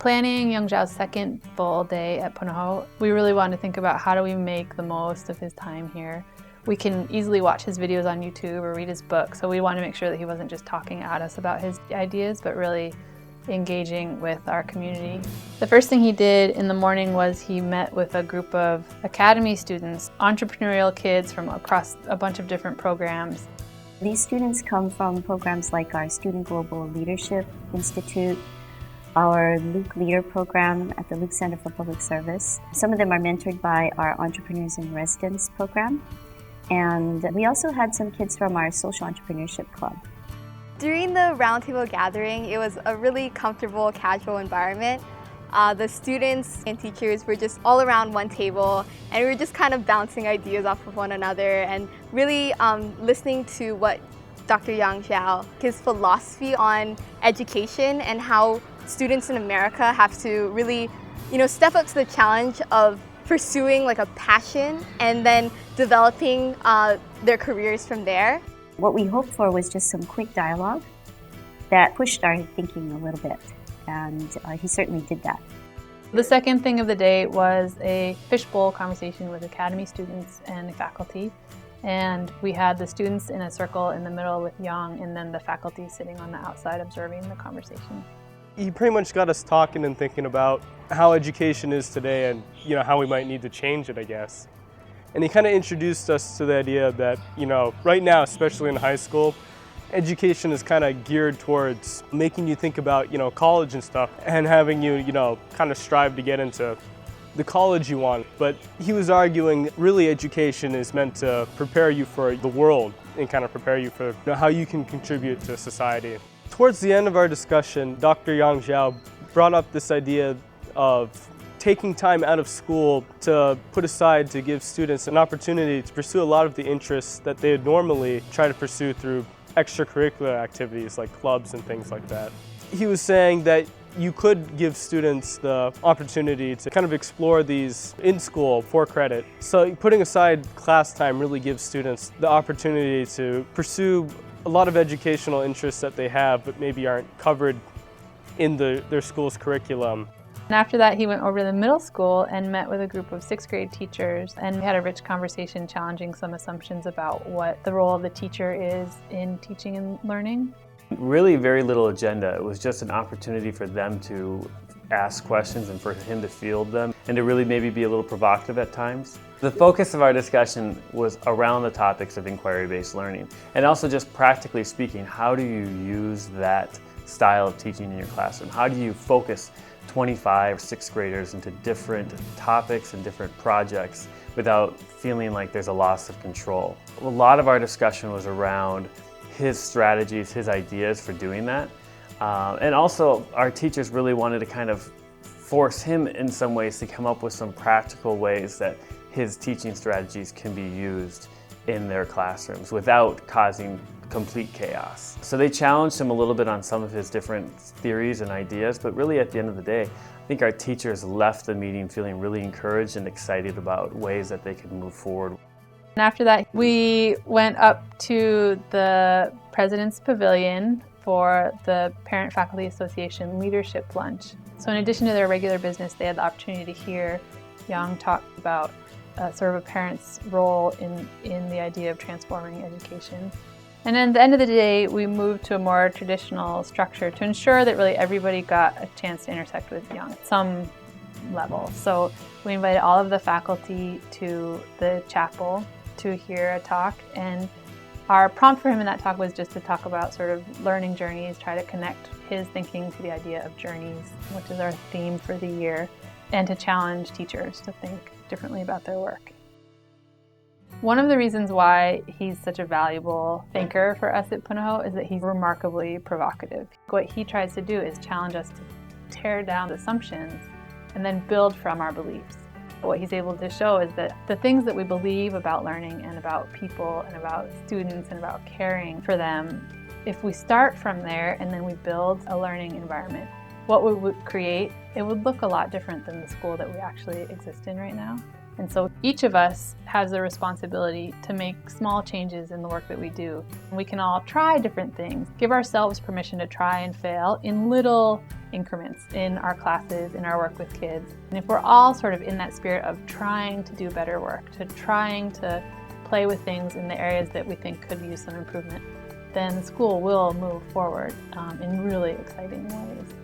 Planning Yong Zhao's second full day at Punahou, we really wanted to think about how do we make the most of his time here. We can easily watch his videos on YouTube or read his book, so we wanted to make sure that he wasn't just talking at us about his ideas, but really engaging with our community. The first thing he did in the morning was he met with a group of academy students, entrepreneurial kids from across a bunch of different programs. These students come from programs like our Student Global Leadership Institute, our Luke Leader program at the Luke Center for Public Service. Some of them are mentored by our Entrepreneurs in Residence program. And we also had some kids from our Social Entrepreneurship Club. During the roundtable gathering, it was a really comfortable, casual environment. The students and teachers were just all around one table, and we were just kind of bouncing ideas off of one another and really listening to what Dr. Yong Zhao, his philosophy on education and how students in America have to really, step up to the challenge of pursuing like a passion and then developing their careers from there. What we hoped for was just some quick dialogue that pushed our thinking a little bit, and he certainly did that. The second thing of the day was a fishbowl conversation with academy students and faculty. And we had the students in a circle in the middle with Yong, and then the faculty sitting on the outside observing the conversation. He pretty much got us talking and thinking about how education is today and how we might need to change it, I guess. And he kind of introduced us to the idea that right now, especially in high school, education is kind of geared towards making you think about college and stuff, and having you kind of strive to get into the college you want. But he was arguing really education is meant to prepare you for the world and kind of prepare you for how you can contribute to society. Towards the end of our discussion, Dr. Yong Zhao brought up this idea of taking time out of school to put aside to give students an opportunity to pursue a lot of the interests that they would normally try to pursue through extracurricular activities like clubs and things like that. He was saying that you could give students the opportunity to kind of explore these in school for credit. So putting aside class time really gives students the opportunity to pursue a lot of educational interests that they have but maybe aren't covered in their school's curriculum. And after that, he went over to the middle school and met with a group of sixth grade teachers, and we had a rich conversation challenging some assumptions about what the role of the teacher is in teaching and learning. Really very little agenda. It was just an opportunity for them to ask questions and for him to field them and to really maybe be a little provocative at times. The focus of our discussion was around the topics of inquiry-based learning, and also just practically speaking, how do you use that style of teaching in your classroom? How do you focus 25 sixth graders into different topics and different projects without feeling like there's a loss of control? A lot of our discussion was around his strategies, his ideas for doing that. And also our teachers really wanted to kind of force him in some ways to come up with some practical ways that his teaching strategies can be used in their classrooms without causing complete chaos. So they challenged him a little bit on some of his different theories and ideas, but really at the end of the day, I think our teachers left the meeting feeling really encouraged and excited about ways that they could move forward. And after that, we went up to the President's Pavilion for the Parent Faculty Association Leadership Lunch. So in addition to their regular business, they had the opportunity to hear Yong talk about sort of a parent's role in the idea of transforming education. And then at the end of the day, we moved to a more traditional structure to ensure that really everybody got a chance to intersect with Yong at some level. So we invited all of the faculty to the chapel to hear a talk, and our prompt for him in that talk was just to talk about sort of learning journeys, try to connect his thinking to the idea of journeys, which is our theme for the year, and to challenge teachers to think differently about their work. One of the reasons why he's such a valuable thinker for us at Punahou is that he's remarkably provocative. What he tries to do is challenge us to tear down assumptions and then build from our beliefs. What he's able to show is that the things that we believe about learning and about people and about students and about caring for them, if we start from there and then we build a learning environment, what we would create, it would look a lot different than the school that we actually exist in right now. And so each of us has the responsibility to make small changes in the work that we do. We can all try different things, give ourselves permission to try and fail in little increments in our classes, in our work with kids. And if we're all sort of in that spirit of trying to do better work, to trying to play with things in the areas that we think could use some improvement, then the school will move forward in really exciting ways.